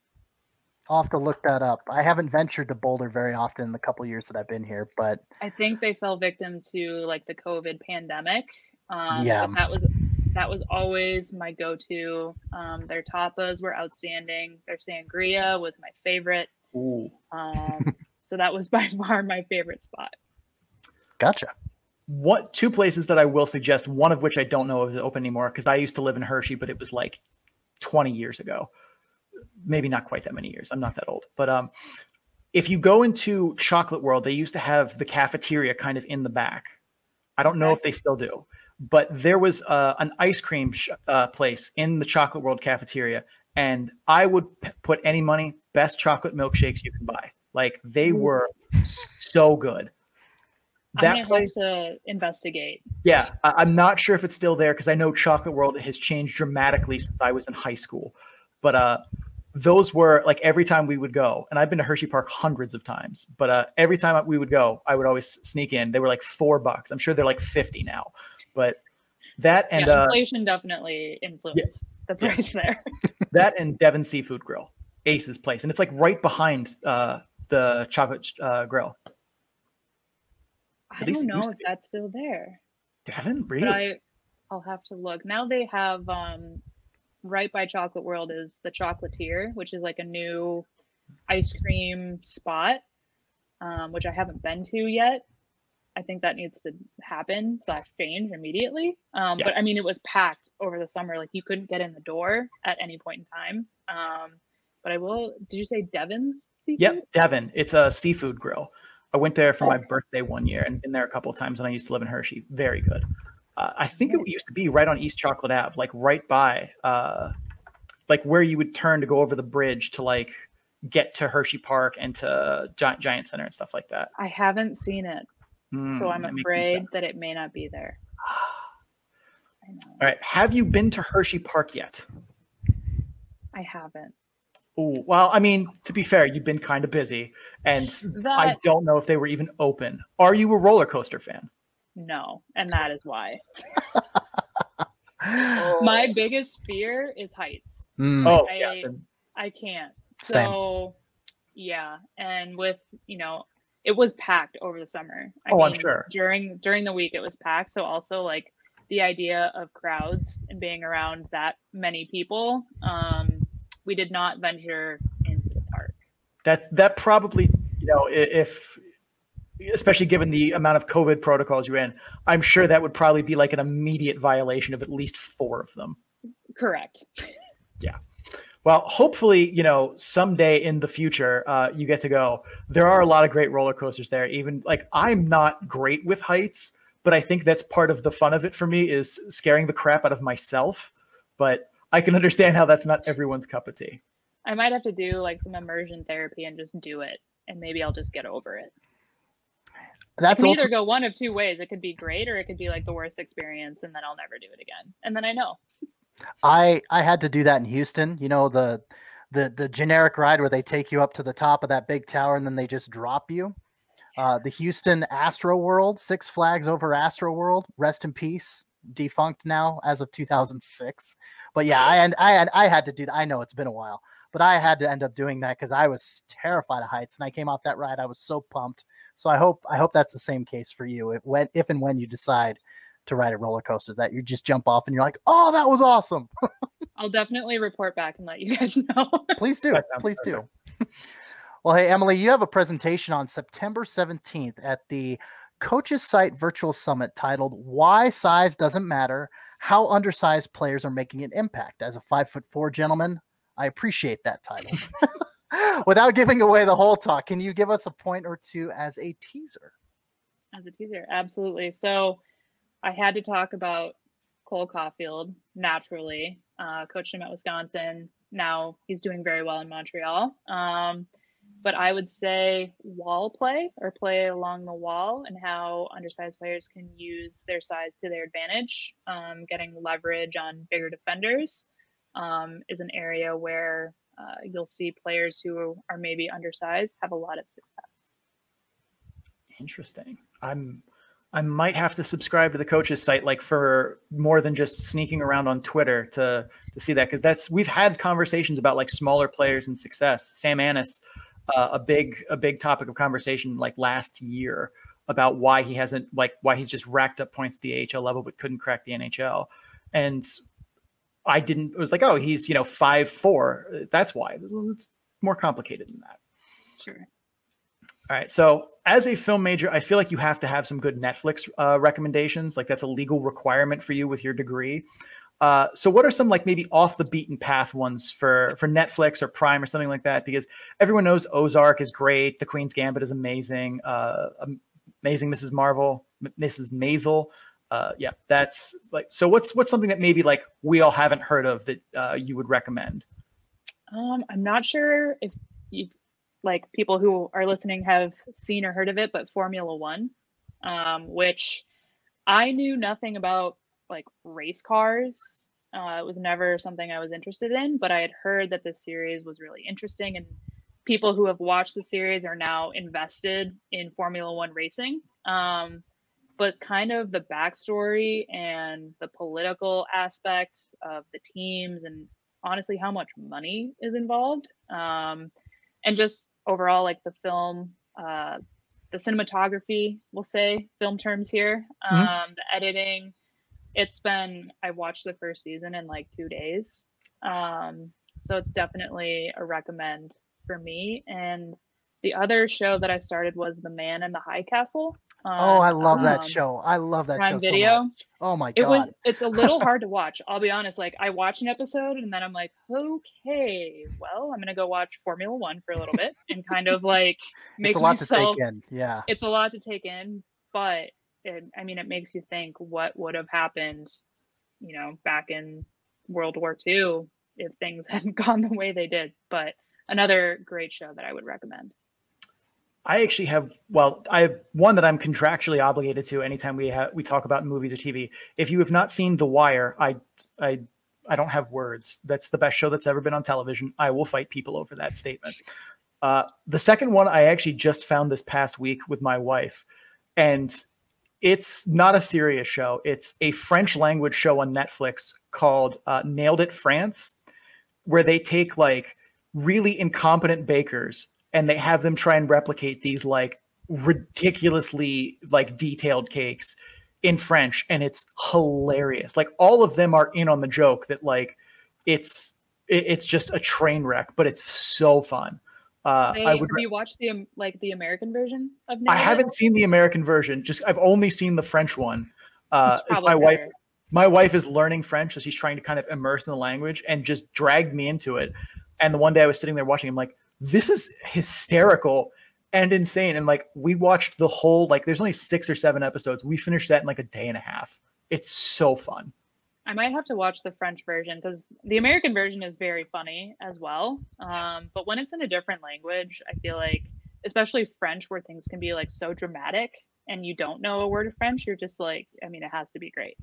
I'll have to look that up. I haven't ventured to Boulder very often in the couple of years that I've been here, but I think they fell victim to like the COVID pandemic. Yeah, that was always my go-to. Their tapas were outstanding. Their sangria was my favorite. Ooh. So that was by far my favorite spot. Gotcha. Two places that I will suggest, one of which I don't know if is open anymore, because I used to live in Hershey, but it was like 20 years ago. Maybe not quite that many years. I'm not that old. But if you go into Chocolate World, they used to have the cafeteria kind of in the back. I don't know if they still do, but there was an ice cream place in the Chocolate World cafeteria, and I would put any money, best chocolate milkshakes you can buy. Like, they were so good. I'm gonna have to investigate. Yeah, I'm not sure if it's still there, because I know Chocolate World has changed dramatically since I was in high school. But those were like, every time we would go, and I've been to Hershey Park hundreds of times, but every time we would go, I would always sneak in. They were like $4. I'm sure they're like 50 now, but that and inflation definitely influenced the price there. That and Devon Seafood Grill, Ace's place, and it's like right behind the Chocolate Grill. I don't know if that's still there. Devon, really? But I'll have to look. Now they have right by Chocolate World is the Chocolatier, which is like a new ice cream spot, which I haven't been to yet. I think that needs to happen / change immediately. But I mean, it was packed over the summer. Like, you couldn't get in the door at any point in time. But I will. Did you say Devon's Seafood? Yep, Devon. It's a seafood grill. I went there for my birthday one year and been there a couple of times when I used to live in Hershey. Very good. I think it used to be right on East Chocolate Ave, like right by, like where you would turn to go over the bridge to like get to Hershey Park and to Giant Center and stuff like that. I haven't seen it, so I'm afraid that it may not be there. I know. All right. Have you been to Hershey Park yet? I haven't. Oh, well, I mean, to be fair, you've been kind of busy, and I don't know if they were even open. Are you a roller coaster fan? No, and that is why. My biggest fear is heights. Oh, I can't. So, yeah, and with, it was packed over the summer. I mean, I'm sure. During the week, it was packed. So also, like, the idea of crowds and being around that many people, we did not venture into the park. That probably, if especially given the amount of COVID protocols you're in, I'm sure that would probably be like an immediate violation of at least 4 of them. Correct. Yeah. Well, hopefully, someday in the future, you get to go. There are a lot of great roller coasters there. Even like, I'm not great with heights, but I think that's part of the fun of it for me, is scaring the crap out of myself. But I can understand how that's not everyone's cup of tea. I might have to do like some immersion therapy and just do it, and maybe I'll just get over it. It can either go one of 2 ways. It could be great, or it could be like the worst experience, and then I'll never do it again. And then I know. I had to do that in Houston. The generic ride where they take you up to the top of that big tower and then they just drop you. The Houston Astro World, Six Flags Over Astro World, rest in peace. Defunct now as of 2006. But yeah, I had to do that. I know it's been a while, but I had to end up doing that because I was terrified of heights, and I came off that ride. I was so pumped. So I hope that's the same case for you. If and when you decide to ride a roller coaster, that you just jump off and you're like, oh, that was awesome. I'll definitely report back and let you guys know. Please do. Please do. Well, hey, Emily, you have a presentation on September 17th at the Coaches Site Virtual Summit titled "Why Size Doesn't Matter: How Undersized Players Are Making an Impact." As a 5'4" gentleman, I appreciate that title. Without giving away the whole talk, can you give us a point or two as a teaser? As a teaser, absolutely. So I had to talk about Cole Caulfield, naturally. Coached him at Wisconsin. Now he's doing very well in Montreal. But I would say wall play, or play along the wall, and how undersized players can use their size to their advantage. Getting leverage on bigger defenders is an area where you'll see players who are maybe undersized have a lot of success. Interesting. I might have to subscribe to the coaches site, like for more than just sneaking around on Twitter to see that, because we've had conversations about like smaller players and success. Sam Annis, a big topic of conversation like last year about why he's just racked up points at the AHL level but couldn't crack the NHL. And it was like, oh, he's 5'4". That's why. It's more complicated than that. Sure. All right. So as a film major, I feel like you have to have some good Netflix recommendations. Like that's a legal requirement for you with your degree. So what are some like maybe off the beaten path ones for Netflix or Prime or something like that? Because everyone knows Ozark is great. The Queen's Gambit is amazing. Amazing Mrs. Marvel, Mrs. Maisel. Yeah, that's like, so what's something that maybe like we all haven't heard of that you would recommend? I'm not sure if you like people who are listening have seen or heard of it, but Formula One, which I knew nothing about like race cars. It was never something I was interested in, but I had heard that this series was really interesting, and people who have watched the series are now invested in Formula One racing. But kind of the backstory and the political aspect of the teams, and honestly how much money is involved, and just overall like the film, the cinematography, we'll say film terms here, the editing. I watched the first season in like 2 days. So it's definitely a recommend for me. And the other show that I started was The Man in the High Castle. I love that show. I love that Prime show Video. so much. Oh my God. It's a little hard to watch. I'll be honest. Like I watch an episode and then I'm like, okay, well, I'm going to go watch Formula One for a little bit and kind of like make it's a lot myself, to take in. Yeah. It's a lot to take in, but it makes you think what would have happened, back in World War II if things hadn't gone the way they did. But another great show that I would recommend. I actually have one that I'm contractually obligated to anytime we talk about movies or TV. If you have not seen The Wire, I don't have words. That's the best show that's ever been on television. I will fight people over that statement. The second one I actually just found this past week with my wife, and it's not a serious show. It's a French language show on Netflix called Nailed It France, where they take like really incompetent bakers and they have them try and replicate these like ridiculously like detailed cakes in French. And it's hilarious. Like all of them are in on the joke that like, it's just a train wreck, but it's so fun. Have you watched the American version of Nailed I haven't seen the American version. I've only seen the French one. My wife is learning French, so she's trying to kind of immerse in the language and just dragged me into it. And the one day I was sitting there watching, I'm like, this is hysterical and insane. And like, we watched the whole, like, there's only 6 or 7 episodes. We finished that in like a day and a half. It's so fun. I might have to watch the French version because the American version is very funny as well. But when it's in a different language, I feel like, especially French, where things can be like so dramatic and you don't know a word of French, you're just like, it has to be great.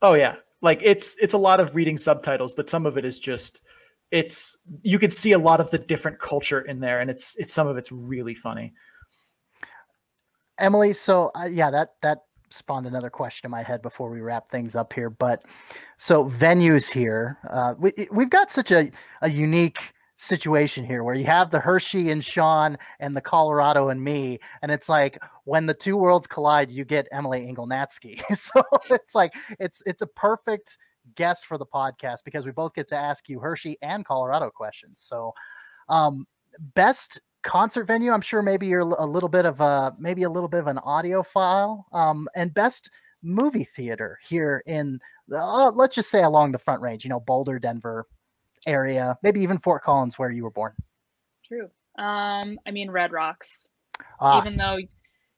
Oh yeah. Like it's a lot of reading subtitles, but some of it is just, you could see a lot of the different culture in there, and it's some of it's really funny. Emily, so that spawned another question in my head before we wrap things up here. But so venues here, we've got such a unique situation here where you have the Hershey and Sean and the Colorado and me, and it's like when the two worlds collide, you get Emily Engel-Natzke. So it's like it's a perfect guest for the podcast because we both get to ask you Hershey and Colorado questions. So best concert venue, I'm sure maybe you're a little bit of an audiophile, and best movie theater here in let's just say along the Front Range, Boulder, Denver area, maybe even Fort Collins where you were born. True. Red Rocks, even though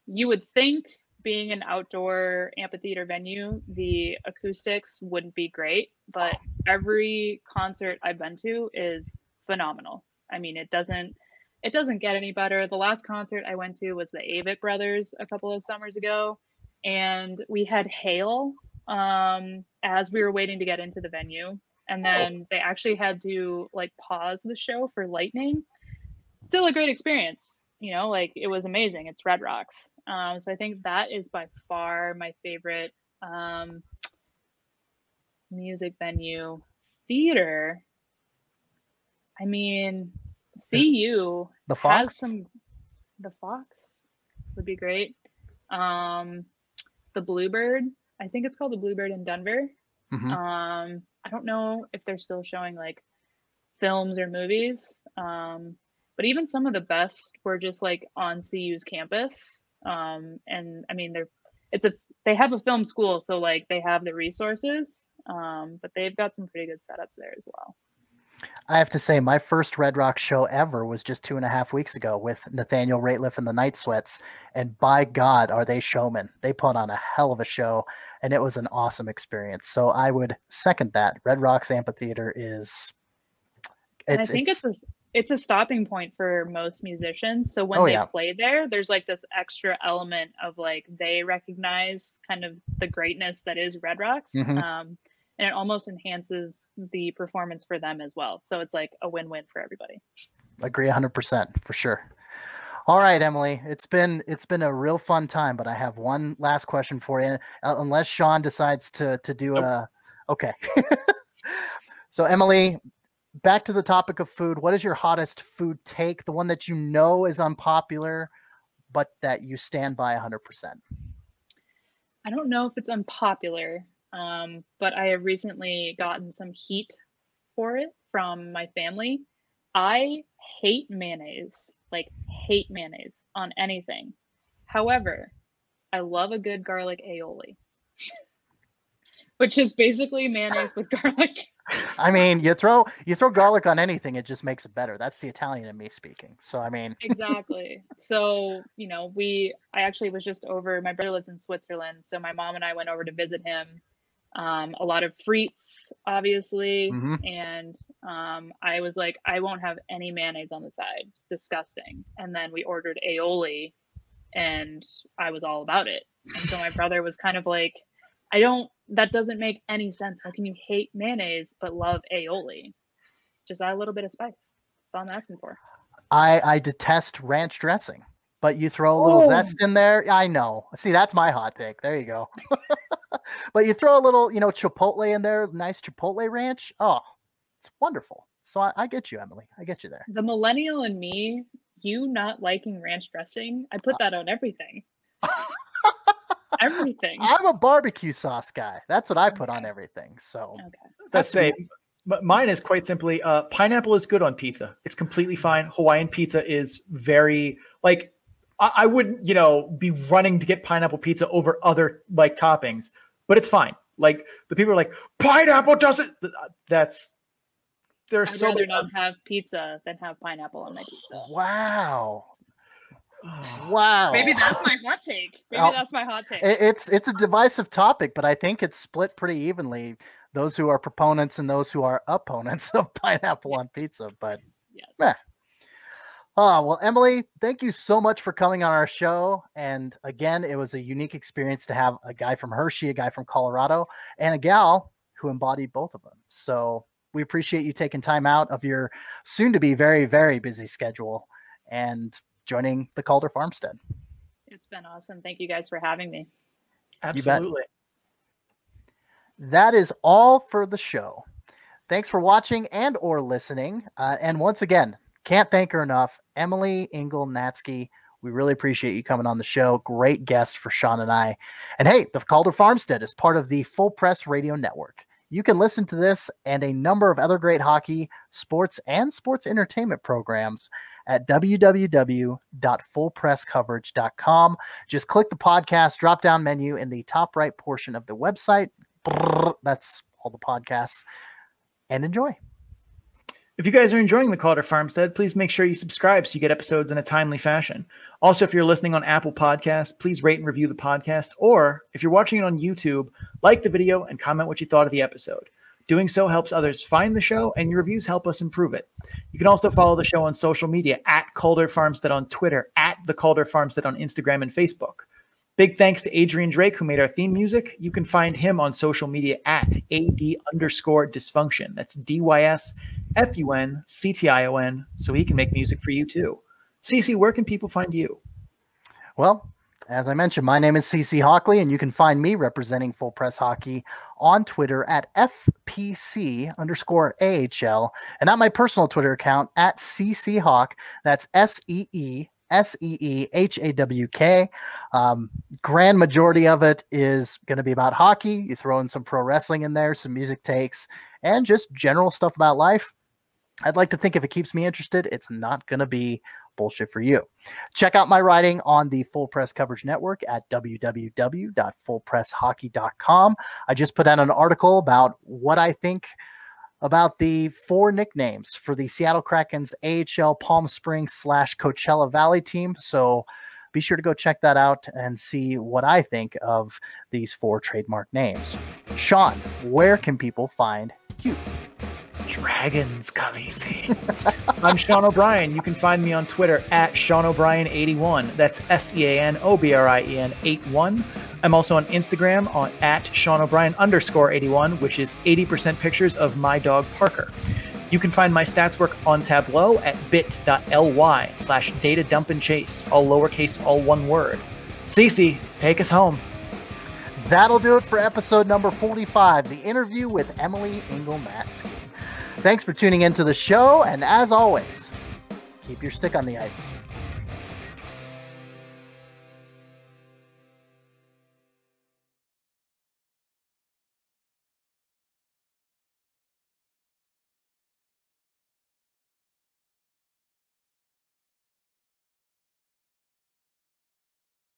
you would think being an outdoor amphitheater venue, the acoustics wouldn't be great, but every concert I've been to is phenomenal. It doesn't get any better. The last concert I went to was the Avett Brothers a couple of summers ago, and we had hail as we were waiting to get into the venue, and then they actually had to like pause the show for lightning. Still a great experience. It was amazing. It's Red Rocks. So I think that is by far my favorite music venue. Theater, CU the Fox? The Fox would be great. The Bluebird, I think it's called the Bluebird in Denver. Mm-hmm. I don't know if they're still showing like films or movies. but even some of the best were just like on CU's campus. And I mean, they have a film school, so like they have the resources, but they've got some pretty good setups there as well. I have to say, my first Red Rock show ever was just 2.5 weeks ago with Nathaniel Rateliff and the Night Sweats. And by God, are they showmen. They put on a hell of a show, and it was an awesome experience. So I would second that. Red Rocks Amphitheater is... And I think it's a stopping point for most musicians. So when they play there, there's like this extra element of like they recognize kind of the greatness that is Red Rocks. And it almost enhances the performance for them as well. So it's like a win-win for everybody. Agree 100% for sure. All right, Emily, it's been a real fun time, but I have one last question for you. Unless Sean decides to do okay. So Emily, back to the topic of food. What is your hottest food take? The one that you know is unpopular, but that you stand by 100%. I don't know if it's unpopular. But I have recently gotten some heat for it from my family. I hate mayonnaise, like hate mayonnaise on anything. However, I love a good garlic aioli, which is basically mayonnaise with garlic. I mean, you throw garlic on anything, it just makes it better. That's the Italian in me speaking. So, I mean. Exactly. So, you know, I actually was just over, my brother lives in Switzerland. So my mom and I went over to visit him. A lot of frites, obviously. And I was like, I won't have any mayonnaise on the side. It's disgusting. And then we ordered aioli and I was all about it. And so my brother was kind of like, that doesn't make any sense. How can you hate mayonnaise but love aioli? Just add a little bit of spice. That's all I'm asking for. I detest ranch dressing, but you throw a little zest in there. I know. See, that's my hot take. There you go. But you throw a little, chipotle in there, nice chipotle ranch. Oh, it's wonderful. So I get you, Emily. I get you there. The millennial in me, you not liking ranch dressing, I put that on everything. Everything. I'm a barbecue sauce guy. That's what I put on everything. So Let's say mine is quite simply pineapple is good on pizza. It's completely fine. Hawaiian pizza is very like I wouldn't, be running to get pineapple pizza over other like toppings, but it's fine. Like the people are like, pineapple doesn't. I'd rather not have pizza than have pineapple on my pizza. Wow. Wow. Maybe that's my hot take. That's my hot take. It's a divisive topic, but I think it's split pretty evenly. Those who are proponents and those who are opponents of pineapple on pizza. But yes. Oh, well, Emily, thank you so much for coming on our show. And again, it was a unique experience to have a guy from Hershey, a guy from Colorado, and a gal who embodied both of them. So we appreciate you taking time out of your soon to be very, very busy schedule and joining the Calder Farmstead. It's been awesome. Thank you guys for having me. Absolutely. That is all for the show. Thanks for watching and or listening. And once again, can't thank her enough. Emily Engel-Natzke, we really appreciate you coming on the show. Great guest for Sean and I. And hey, the Calder Farmstead is part of the Full Press Radio Network. You can listen to this and a number of other great hockey, sports, and sports entertainment programs at www.fullpresscoverage.com. Just click the podcast drop-down menu in the top right portion of the website. That's all the podcasts. And enjoy. If you guys are enjoying the Calder Farmstead, please make sure you subscribe so you get episodes in a timely fashion. Also, if you're listening on Apple Podcasts, please rate and review the podcast. Or if you're watching it on YouTube, like the video and comment what you thought of the episode. Doing so helps others find the show, and your reviews help us improve it. You can also follow the show on social media at Calder Farmstead on Twitter, at the Calder Farmstead on Instagram and Facebook. Big thanks to Adrian Drake, who made our theme music. You can find him on social media at AD_dysfunction. That's DYSFUNCTION, so he can make music for you too. CC, where can people find you? Well, as I mentioned, my name is CC Hockley, and you can find me representing Full Press Hockey on Twitter at FPC_AHL, and at my personal Twitter account at CCHawk. That's SEEHAWK. Grand majority of it is going to be about hockey. You throw in some pro wrestling in there, some music takes, and just general stuff about life. I'd like to think if it keeps me interested, it's not going to be bullshit for you. Check out my writing on the Full Press Coverage Network at www.fullpresshockey.com. I just put out an article about what I think about the 4 nicknames for the Seattle Kraken's AHL Palm Springs / Coachella Valley team. So be sure to go check that out and see what I think of these 4 trademark names. Sean, where can people find you? Dragons, Khaleesi. I'm Sean O'Brien. You can find me on Twitter at SeanO'Brien81. That's SeanO'Brien 81. I'm also on Instagram at SeanO'Brien_81, which is 80% pictures of my dog Parker. You can find my stats work on Tableau at bit.ly/datadumpandchase, all lowercase, all one word. Cece, take us home. That'll do it for episode number 45, the interview with Emily Engel-Natzke. Thanks for tuning into the show, and as always, keep your stick on the ice.